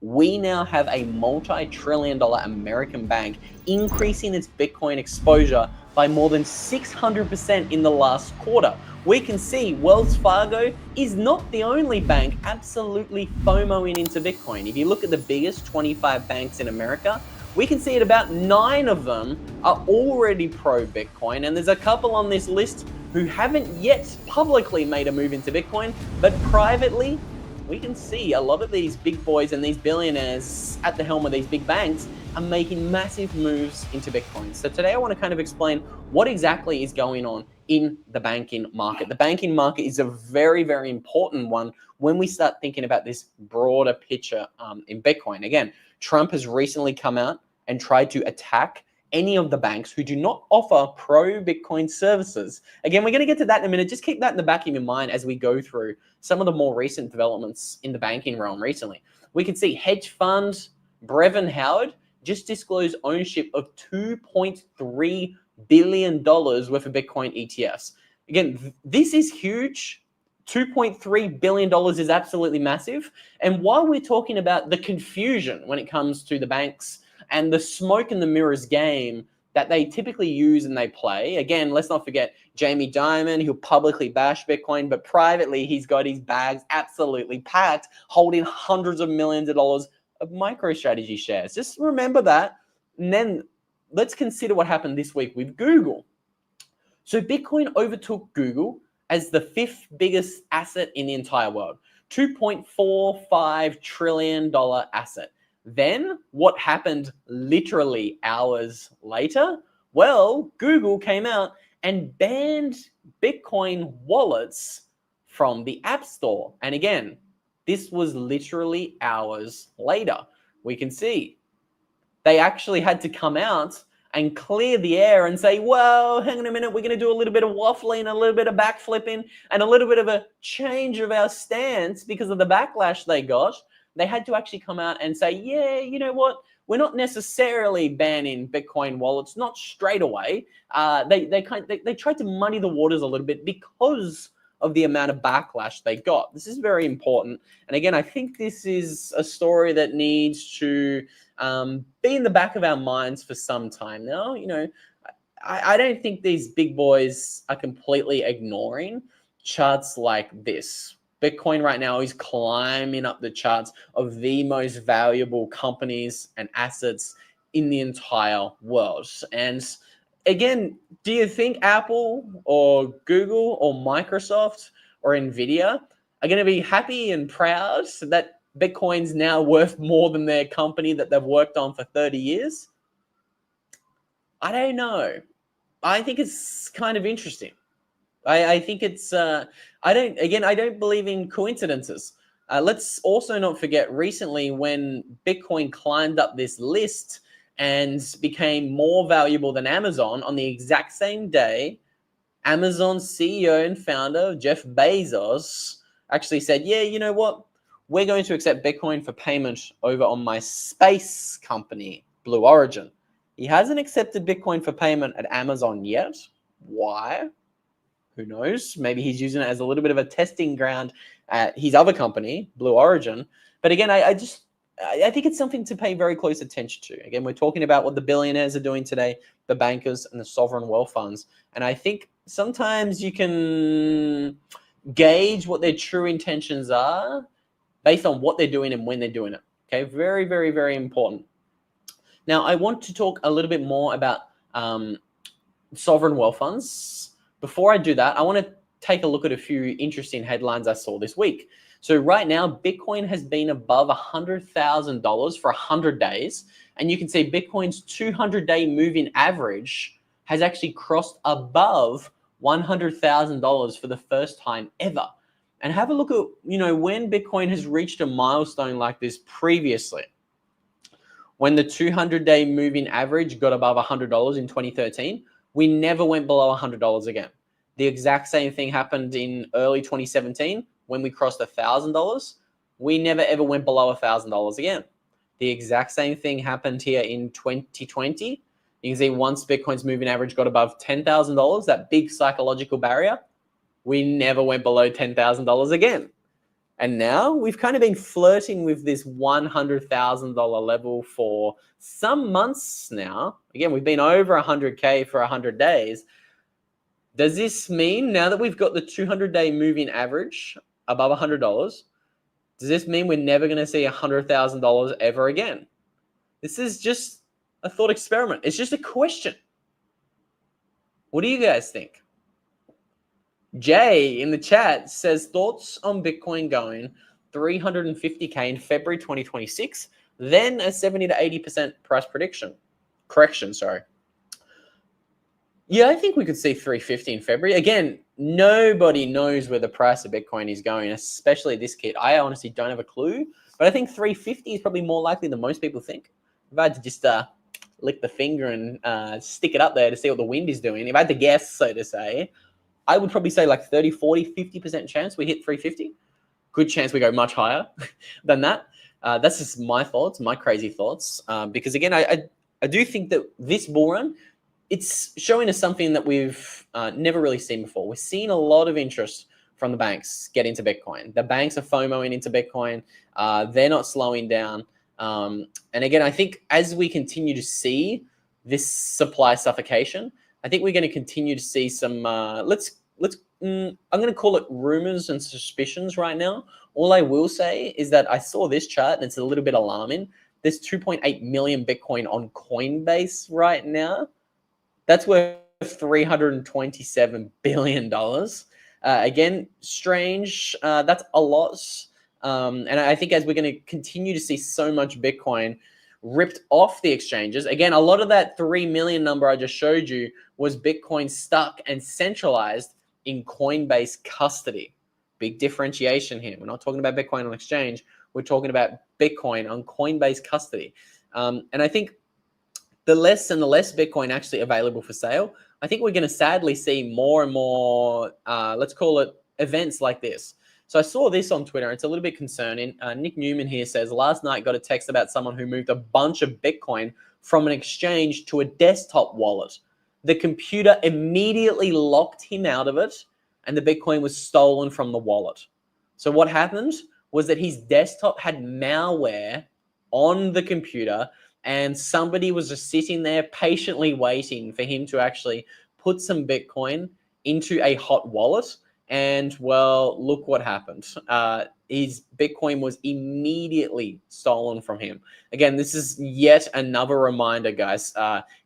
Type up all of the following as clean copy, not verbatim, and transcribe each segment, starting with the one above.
we now have a multi-trillion-dollar American bank increasing its Bitcoin exposure by more than 600% in the last quarter. We can see Wells Fargo is not the only bank absolutely FOMOing into Bitcoin. If you look at the biggest 25 banks in America, we can see that about 9 of them are already pro-Bitcoin, and there's a couple on this list who haven't yet publicly made a move into Bitcoin, but privately, we can see a lot of these big boys and these billionaires at the helm of these big banks are making massive moves into Bitcoin. So today I want to kind of explain what exactly is going on in the banking market. The banking market is a very, very important one when we start thinking about this broader picture in Bitcoin. Again, Trump has recently come out and tried to attack any of the banks who do not offer pro-Bitcoin services. Again, we're going to get to that in a minute. Just keep that in the back of your mind as we go through some of the more recent developments in the banking realm recently. We can see hedge fund Brevan Howard just disclosed ownership of $2.3 billion worth of Bitcoin ETFs. Again, this is huge. $2.3 billion is absolutely massive. And while we're talking about the confusion when it comes to the banks and the smoke and the mirrors game that they typically use and they play. Again, let's not forget Jamie Dimon, who publicly bashed Bitcoin, but privately he's got his bags absolutely packed, holding hundreds of millions of dollars of MicroStrategy shares. Just remember that. And then let's consider what happened this week with Google. So Bitcoin overtook Google as the 5th biggest asset in the entire world, $2.45 trillion asset. Then what happened literally hours later? Well, Google came out and banned Bitcoin wallets from the App Store. And again, this was literally hours later. We can see they actually had to come out and clear the air and say, well, hang on a minute, we're going to do a little bit of waffling, a little bit of backflipping, and a little bit of a change of our stance because of the backlash they got. They had to actually come out and say, yeah, you know what? We're not necessarily banning Bitcoin wallets, not straight away. They tried to muddy the waters a little bit because of the amount of backlash they got. This is very important. And again, I think this is a story that needs to be in the back of our minds for some time now. You know, I don't think these big boys are completely ignoring charts like this. Bitcoin right now is climbing up the charts of the most valuable companies and assets in the entire world. And again, do you think Apple or Google or Microsoft or Nvidia are going to be happy and proud that Bitcoin's now worth more than their company that they've worked on for 30 years? I don't know. I think it's kind of interesting. I think it's, I don't believe in coincidences. Let's also not forget recently when Bitcoin climbed up this list and became more valuable than Amazon on the exact same day, Amazon's CEO and founder, Jeff Bezos, actually said, yeah, you know what? We're going to accept Bitcoin for payment over on my space company, Blue Origin. He hasn't accepted Bitcoin for payment at Amazon yet. Why? Who knows? Maybe he's using it as a little bit of a testing ground at his other company, Blue Origin. But again, I think it's something to pay very close attention to. Again, we're talking about what the billionaires are doing today, the bankers and the sovereign wealth funds. And I think sometimes you can gauge what their true intentions are based on what they're doing and when they're doing it. Okay, very, very, very important. Now, I want to talk a little bit more about sovereign wealth funds. Before I do that, I want to take a look at a few interesting headlines I saw this week. So right now, Bitcoin has been above $100,000 for 100 days. And you can see Bitcoin's 200-day moving average has actually crossed above $100,000 for the first time ever. And have a look at, you know, when Bitcoin has reached a milestone like this previously. When the 200-day moving average got above $100 in 2013, we never went below $100 again. The exact same thing happened in early 2017 when we crossed $1,000. We never ever went below $1,000 again. The exact same thing happened here in 2020. You can see once Bitcoin's moving average got above $10,000, that big psychological barrier, we never went below $10,000 again. And now we've kind of been flirting with this $100,000 level for some months now. Again, we've been over 100K for 100 days. Does this mean now that we've got the 200-day moving average above $100, does this mean we're never going to see $100,000 ever again? This is just a thought experiment. It's just a question. What do you guys think? Jay in the chat says thoughts on Bitcoin going 350K in February 2026, then a 70 to 80% price correction. Yeah, I think we could see 350 in February. Again, nobody knows where the price of Bitcoin is going, especially this kit. I honestly don't have a clue, but I think 350 is probably more likely than most people think. If I had to just lick the finger and stick it up there to see what the wind is doing, if I had to guess, so to say, I would probably say like 30, 40, 50% chance we hit 350. Good chance we go much higher than that. That's just my thoughts, my crazy thoughts. Because again, I do think that this bull run, it's showing us something that we've never really seen before. We're seeing a lot of interest from the banks get into Bitcoin. The banks are FOMOing into Bitcoin. They're not slowing down. And again, I think as we continue to see this supply suffocation, I think we're going to continue to see some, I'm going to call it rumors and suspicions right now. All I will say is that I saw this chart and it's a little bit alarming. There's 2.8 million Bitcoin on Coinbase right now. That's worth $327 billion. Again, strange. That's a lot. And I think as we're going to continue to see so much Bitcoin ripped off the exchanges, again, a lot of that 3 million number I just showed you was Bitcoin stuck and centralized in Coinbase custody. Big differentiation here. We're not talking about Bitcoin on exchange. We're talking about Bitcoin on Coinbase custody. And I think the less and the less Bitcoin actually available for sale, I think we're going to sadly see more and more, let's call it events like this. So I saw this on Twitter. It's a little bit concerning. Nick Newman here says, last night got a text about someone who moved a bunch of Bitcoin from an exchange to a desktop wallet. The computer immediately locked him out of it, and the Bitcoin was stolen from the wallet. So what happened was that his desktop had malware on the computer, and somebody was just sitting there patiently waiting for him to actually put some Bitcoin into a hot wallet. And well, look what happened. His Bitcoin was immediately stolen from him. Again, this is yet another reminder, guys.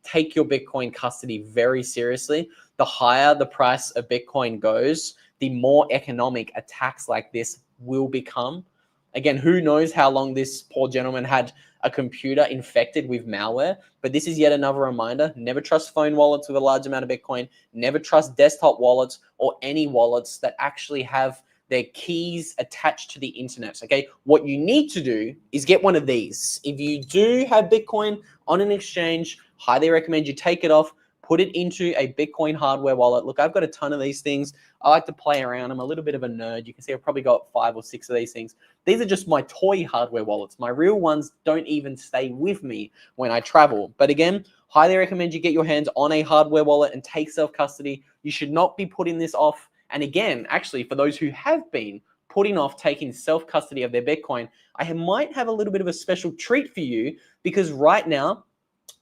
Take your Bitcoin custody very seriously. The higher the price of Bitcoin goes, the more economic attacks like this will become. Again, who knows how long this poor gentleman had a computer infected with malware, but this is yet another reminder. Never trust phone wallets with a large amount of Bitcoin. Never trust desktop wallets or any wallets that actually have their keys attached to the internet, okay? What you need to do is get one of these. If you do have Bitcoin on an exchange, highly recommend you take it off, put it into a Bitcoin hardware wallet. Look, I've got a ton of these things. I like to play around. I'm a little bit of a nerd. You can see I've probably got 5 or 6 of these things. These are just my toy hardware wallets. My real ones don't even stay with me when I travel. But again, highly recommend you get your hands on a hardware wallet and take self-custody. You should not be putting this off. And again, actually, for those who have been putting off taking self-custody of their Bitcoin, I might have a little bit of a special treat for you, because right now,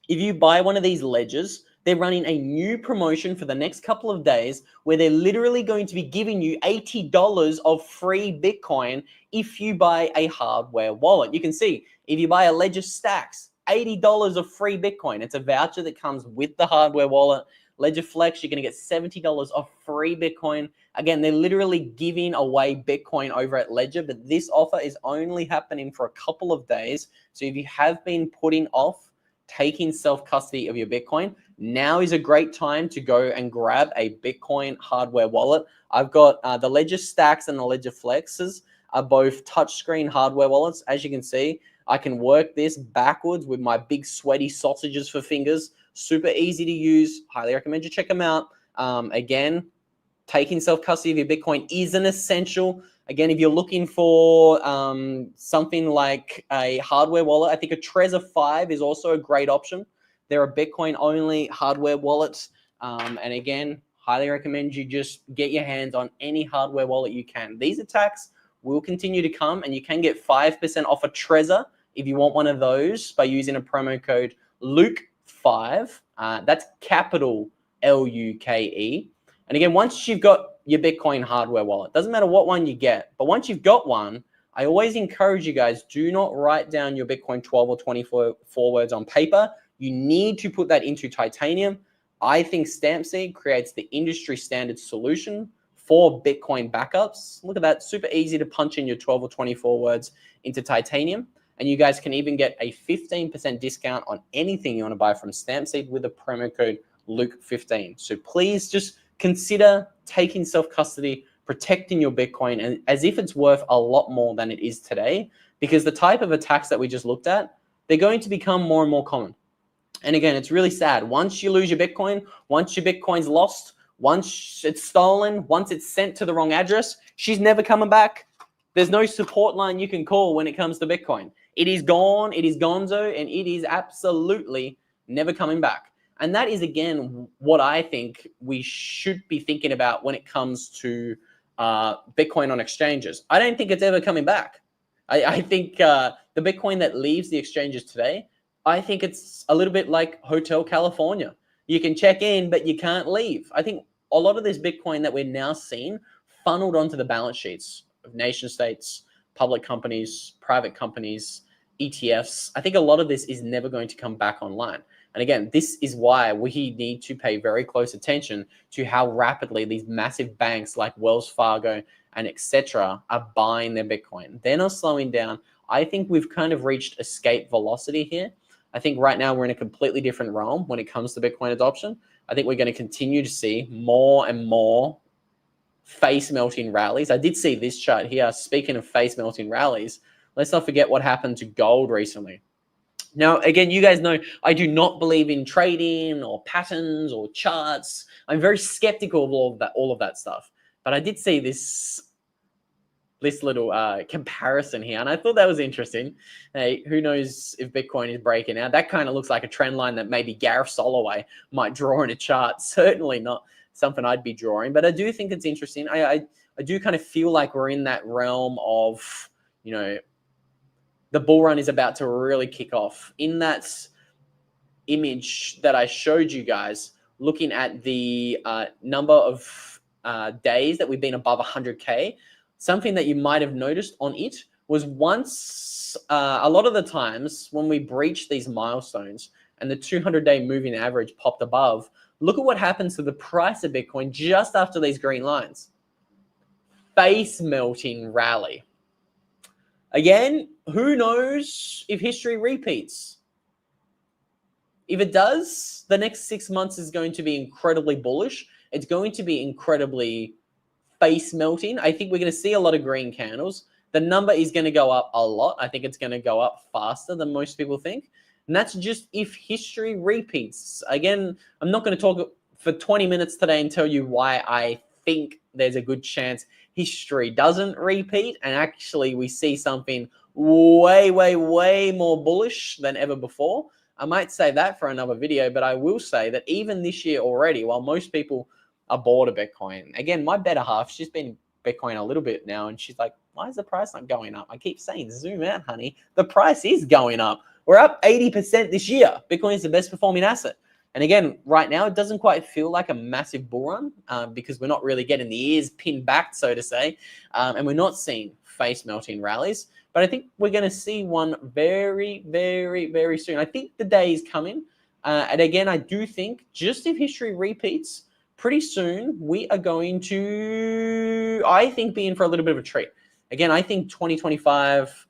if you buy one of these ledgers, they're running a new promotion for the next couple of days where they're literally going to be giving you $80 of free Bitcoin if you buy a hardware wallet. You can see if you buy a Ledger Stacks, $80 of free Bitcoin. It's a voucher that comes with the hardware wallet. Ledger Flex, you're going to get $70 of free Bitcoin. Again, they're literally giving away Bitcoin over at Ledger, but this offer is only happening for a couple of days. So if you have been putting off taking self-custody of your Bitcoin, now is a great time to go and grab a Bitcoin hardware wallet. I've got the Ledger Stacks and the Ledger Flexes are both touchscreen hardware wallets. As you can see, I can work this backwards with my big sweaty sausages for fingers. Super easy to use. Highly recommend you check them out. Again, taking self-custody of your Bitcoin is an essential. Again, if you're looking for something like a hardware wallet, I think a Trezor 5 is also a great option. They're a Bitcoin-only hardware wallet. And again, highly recommend you just get your hands on any hardware wallet you can. These attacks will continue to come, and you can get 5% off a Trezor if you want one of those by using a promo code Luke5. That's capital Luke. And again, once you've got your Bitcoin hardware wallet, doesn't matter what one you get, but once you've got one, I always encourage you guys, do not write down your Bitcoin 12 or 24 words on paper. You need to put that into titanium. I think StampSeed creates the industry standard solution for Bitcoin backups. Look at that, super easy to punch in your 12 or 24 words into titanium. And you guys can even get a 15% discount on anything you want to buy from StampSeed with a promo code Luke15. So please just consider taking self-custody, protecting your Bitcoin, and as if it's worth a lot more than it is today, because the type of attacks that we just looked at, they're going to become more and more common. And again, it's really sad. Once you lose your Bitcoin, once your Bitcoin's lost, once it's stolen, once it's sent to the wrong address, she's never coming back. There's no support line you can call when it comes to Bitcoin. It is gone, it is gonzo, and it is absolutely never coming back. And that is, again, what I think we should be thinking about when it comes to Bitcoin on exchanges. I don't think it's ever coming back. I think the Bitcoin that leaves the exchanges today, I think it's a little bit like Hotel California. You can check in, but you can't leave. I think a lot of this Bitcoin that we're now seeing funneled onto the balance sheets of nation states, public companies, private companies, ETFs. I think a lot of this is never going to come back online. And again, this is why we need to pay very close attention to how rapidly these massive banks like Wells Fargo and etc. are buying their Bitcoin. They're not slowing down. I think we've kind of reached escape velocity here. I think right now we're in a completely different realm when it comes to Bitcoin adoption. I think we're going to continue to see more and more face-melting rallies. I did see this chart here. Speaking of face-melting rallies, let's not forget what happened to gold recently. Now, again, you guys know I do not believe in trading or patterns or charts. I'm very skeptical of all of that stuff. But I did see this little comparison here, and I thought that was interesting. Hey, who knows if Bitcoin is breaking out? That kind of looks like a trend line that maybe Gareth Soloway might draw in a chart. Certainly not something I'd be drawing, but I do think it's interesting. I do kind of feel like we're in that realm of, you know, the bull run is about to really kick off. In that image that I showed you guys, looking at the number of days that we've been above 100K, something that you might have noticed on it was once, a lot of the times when we breach these milestones and the 200-day moving average popped above, look at what happens to the price of Bitcoin just after these green lines. Face-melting rally. Again, who knows if history repeats? If it does, the next 6 months is going to be incredibly bullish. It's going to be incredibly face-melting. I think we're going to see a lot of green candles. The number is going to go up a lot. I think it's going to go up faster than most people think. And that's just if history repeats. Again, I'm not going to talk for 20 minutes today and tell you why I think there's a good chance history doesn't repeat and actually we see something way, way, way more bullish than ever before. I might say that for another video, but I will say that even this year already, while most people are bored of Bitcoin, again, my better half, she's been Bitcoin a little bit now, and she's like, why is the price not going up? I keep saying, zoom out, honey. The price is going up. We're up 80% this year. Bitcoin is the best performing asset. And again, right now, it doesn't quite feel like a massive bull run because we're not really getting the ears pinned back, so to say, and we're not seeing face-melting rallies. But I think we're going to see one very, very, very soon. I think the day is coming. And again, I do think just if history repeats, pretty soon we are going to, I think, be in for a little bit of a treat. Again, I think 2025,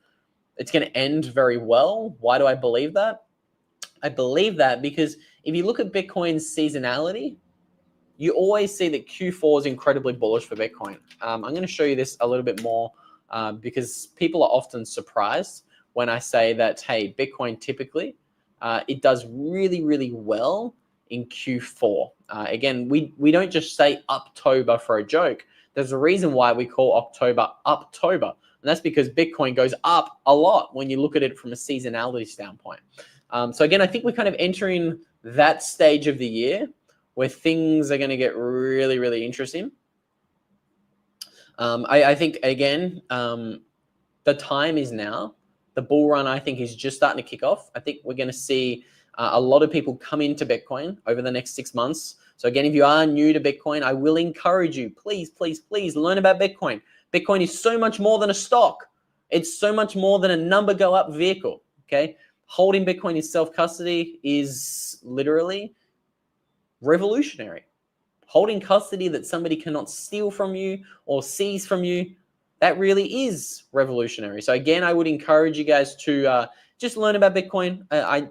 it's going to end very well. Why do I believe that? I believe that because if you look at Bitcoin's seasonality, you always see that Q4 is incredibly bullish for Bitcoin. I'm going to show you this a little bit more because people are often surprised when I say that, hey, Bitcoin typically, it does really, really well in Q4. Again, we don't just say October for a joke. There's a reason why we call October Uptober. And that's because Bitcoin goes up a lot when you look at it from a seasonality standpoint. So again, I think we're kind of entering that stage of the year where things are going to get really, really interesting. I think, again, the time is now. The bull run, I think, is just starting to kick off. I think we're going to see a lot of people come into Bitcoin over the next 6 months. So again, if you are new to Bitcoin, I will encourage you, please, please, please learn about Bitcoin. Bitcoin is so much more than a stock. It's so much more than a number go up vehicle, okay? Holding Bitcoin in self-custody is literally revolutionary. Holding custody that somebody cannot steal from you or seize from you, that really is revolutionary. So again, I would encourage you guys to just learn about Bitcoin. I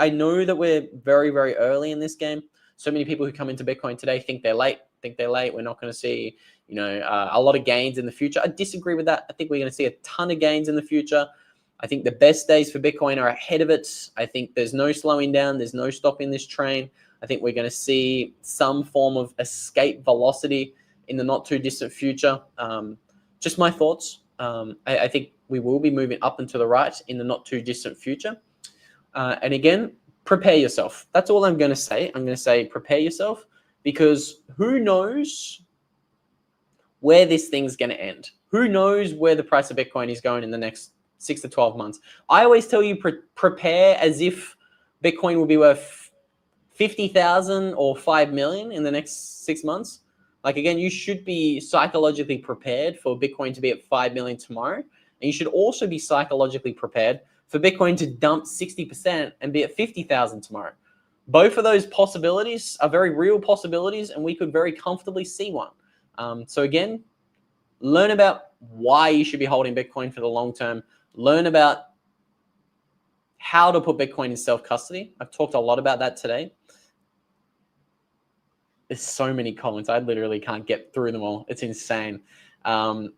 know that we're very, very early in this game. So many people who come into Bitcoin today think they're late. We're not going to see, a lot of gains in the future. I disagree with that. I think we're going to see a ton of gains in the future. I think the best days for Bitcoin are ahead of it. I think there's no slowing down. There's no stopping this train. I think we're going to see some form of escape velocity in the not too distant future. Just my thoughts. I think we will be moving up and to the right in the not too distant future. And again, prepare yourself. That's all I'm going to say. I'm going to say prepare yourself, because who knows where this thing's going to end? Who knows where the price of Bitcoin is going in the next 6 to 12 months? I always tell you, prepare as if Bitcoin will be worth 50,000 or 5 million in the next 6 months. Like, again, you should be psychologically prepared for Bitcoin to be at 5 million tomorrow. And you should also be psychologically prepared for Bitcoin to dump 60% and be at 50,000 tomorrow. Both of those possibilities are very real possibilities, and we could very comfortably see one. So again, learn about why you should be holding Bitcoin for the long term. Learn about how to put Bitcoin in self-custody. I've talked a lot about that today. There's so many comments. I literally can't get through them all. It's insane. While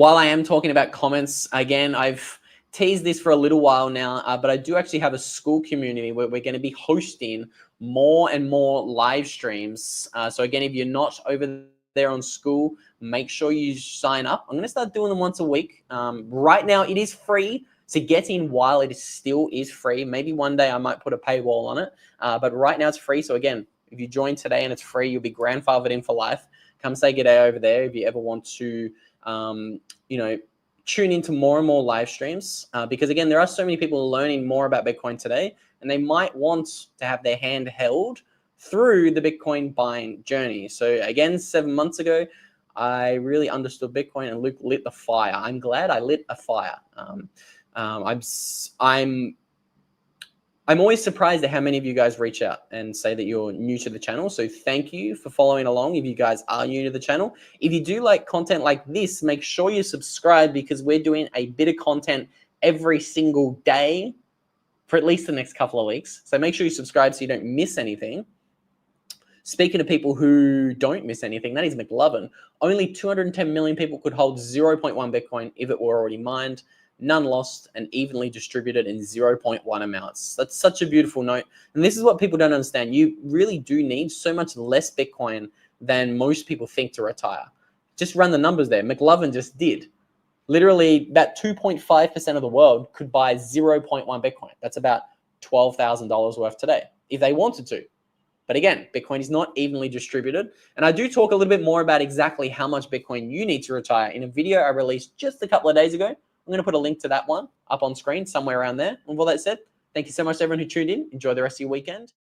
I am talking about comments, again, I've teased this for a little while now, but I do actually have a Skool community where we're going to be hosting more and more live streams. So again, if you're not over there on Skool, make sure you sign up. I'm going to start doing them once a week. Right now, it is free to get in while it still is free. Maybe one day I might put a paywall on it, but right now it's free. So again, if you join today and it's free, you'll be grandfathered in for life. Come say g'day over there if you ever want to, tune into more and more live streams, because again, there are so many people learning more about Bitcoin today, and they might want to have their hand held through the Bitcoin buying journey. So again, 7 months ago, I really understood Bitcoin, and Luke lit the fire. I'm glad I lit a fire. I'm always surprised at how many of you guys reach out and say that you're new to the channel. So thank you for following along if you guys are new to the channel. If you do like content like this, make sure you subscribe, because we're doing a bit of content every single day for at least the next couple of weeks. So make sure you subscribe so you don't miss anything. Speaking of people who don't miss anything, that is McLovin. Only 210 million people could hold 0.1 Bitcoin if it were already mined. None lost, and evenly distributed in 0.1 amounts. That's such a beautiful note. And this is what people don't understand. You really do need so much less Bitcoin than most people think to retire. Just run the numbers there. McLovin just did. Literally, about 2.5% of the world could buy 0.1 Bitcoin. That's about $12,000 worth today, if they wanted to. But again, Bitcoin is not evenly distributed. And I do talk a little bit more about exactly how much Bitcoin you need to retire in a video I released just a couple of days ago. I'm going to put a link to that one up on screen somewhere around there. And with all that said, thank you so much to everyone who tuned in. Enjoy the rest of your weekend.